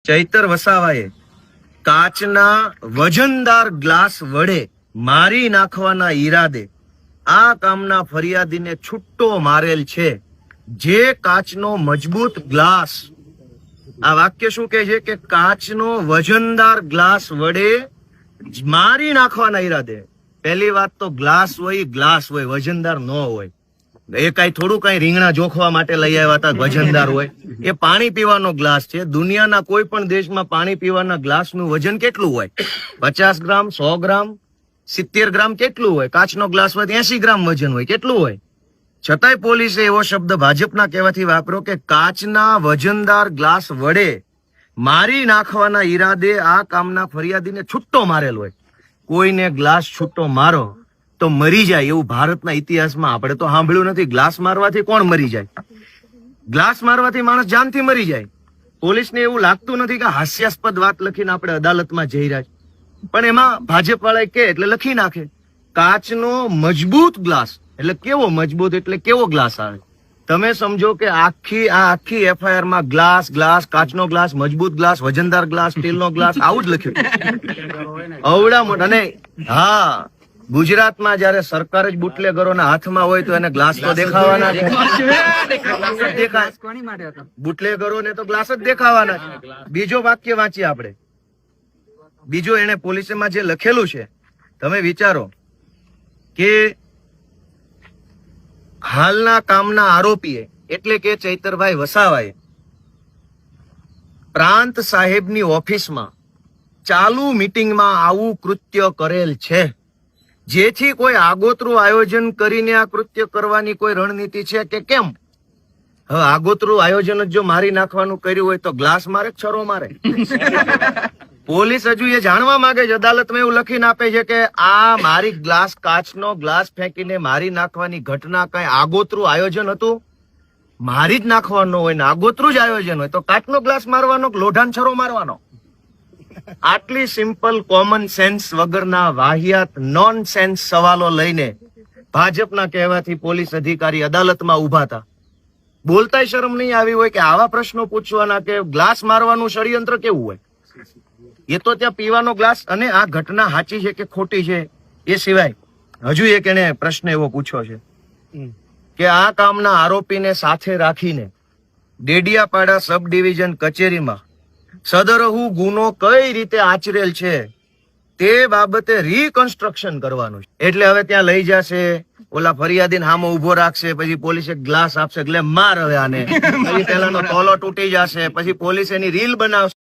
ચૈતર વસાવાએ કાચના વજનદાર ગ્લાસ વડે મારી નાખવાના ઈરાદે આ કામના ફરિયાદીને છૂટ્ટો મારેલ છે. જે કાચનો મજબૂત ગ્લાસ, આ વાક્ય શું કહે છે કે કાચનો વજનદાર ગ્લાસ વડે મારી નાખવાના ઈરાદે. પહેલી વાત તો ગ્લાસ હોય, વજનદાર ન હોય. એ કઈ થોડું કઈ રીંગણા જોખવા માટે લઈ આવ્યા હતા વજનદાર હોય? એ પાણી પીવાનો ગ્લાસ છે. દુનિયાના કોઈ પણ દેશમાં પાણી પીવાના ગ્લાસનું વજન કેટલું હોય? 50 ગ્રામ, 100 ગ્રામ, 70 ગ્રામ કેટલું હોય? કાચનો ગ્લાસ હોય 80 ગ્રામ વજન હોય. કેટલું હોય? છતાંય પોલીસે એવો શબ્દ ભાજપના કહેવાથી વાપર્યો કે કાચના વજનદાર ગ્લાસ વડે મારી નાખવાના ઈરાદે આ કામના ફરિયાદીને છૂટ્ટો મારેલ હોય. કોઈને ગ્લાસ છૂટ્ટો મારો તો મરી જાય એવું ભારતના ઇતિહાસમાં આપણે તો સાંભળ્યું નથી. ગ્લાસ મારવાથી કોણ મરી જાય? ગ્લાસ મારવાથી માણસ જાનથી મરી જાય. પોલીસને એવું લાગતું નથી કે હાસ્યાસ્પદ વાત લખીને આપણે અદાલતમાં જઈ રહ્યા છે, પણ એમાં ભાજપ વાળા કે એટલે લખી નાખે કાચનો મજબૂત ગ્લાસ. એટલે કેવો મજબૂત? એટલે કેવો ગ્લાસ આવે? તમે સમજો કે આખી એફઆઈઆર માં ગ્લાસ, કાચનો ગ્લાસ, મજબૂત ગ્લાસ, વજનદાર ગ્લાસ, સ્ટીલનો ગ્લાસ, આવું જ લખ્યું. અવડા મોટા. અને હા, ગુજરાતમાં જયારે સરકાર જ બુટલેગરોના હાથમાં હોય તો એને ગ્લાસ તો દેખાવાના છે. બુટલેગરોને તો ગ્લાસ જ દેખાવાના છે. બીજો વાક્ય વાંચીએ આપણે. બીજો એને પોલીસમાં જે લખેલું છે, તમે વિચારો કે હાલના કામના આરોપીએ એટલે કે ચૈતરભાઈ વસાવાએ પ્રાંત સાહેબની ઓફિસમાં ચાલુ મીટિંગમાં આવું કૃત્ય કરેલ છે. જેથી કોઈ આગોતરું આયોજન કરીને આ કૃત્ય કરવાની કોઈ રણનીતિ છે કે કેમ? હવે આગોતરું આયોજન જ જો મારી નાખવાનું કર્યું હોય તો ગ્લાસ મારે, છરો મારે? પોલીસ હજુ એ જાણવા માંગે છે, અદાલતમાં એવું લખીને આપે છે કે આ મારી કાચનો ગ્લાસ ફેંકીને મારી નાખવાની ઘટના કઈ આગોતરું આયોજન હતું? મારી જ નાખવાનો હોય ને આગોતરું જ આયોજન હોય તો કાચનો ગ્લાસ મારવાનો, લોઢાન છરો મારવાનો? આટલી સિમ્પલ કોમન સેન્સ વગરના વાહિયાત નોન સેન્સ સવાલો લઈને ભાજપના કહેવાથી પોલીસ અધિકારી અદાલતમાં ઉભા હતા. બોલતાય શરમ નહીં આવી હોય કે આવા પ્રશ્નો પૂછવાના કે ગ્લાસ મારવાનું ષડયંત્ર કેવું હોય? એ તો ત્યાં પીવાનો ગ્લાસ. અને આ ઘટના સાચી છે કે ખોટી છે એ સિવાય હજુ એક એને પ્રશ્ન એવો પૂછ્યો છે કે આ કામના આરોપીને સાથે રાખીને ડેડિયાપાડા સબ ડિવિઝન કચેરીમાં સદરહુ ગુનો કઈ રીતે આચરેલ છે તે બાબતે રીકન્સ્ટ્રક્શન કરવાનું છે. એટલે હવે ત્યાં લઈ જશે, ઓલા ફરિયાદીને સામે ઉભો રાખશે, પછી પોલીસે ગ્લાસ આપશે એટલે માર હવે આને, પછી પેલાનો તોલો તૂટી જશે, પછી પોલીસ એની રીલ બનાવશે.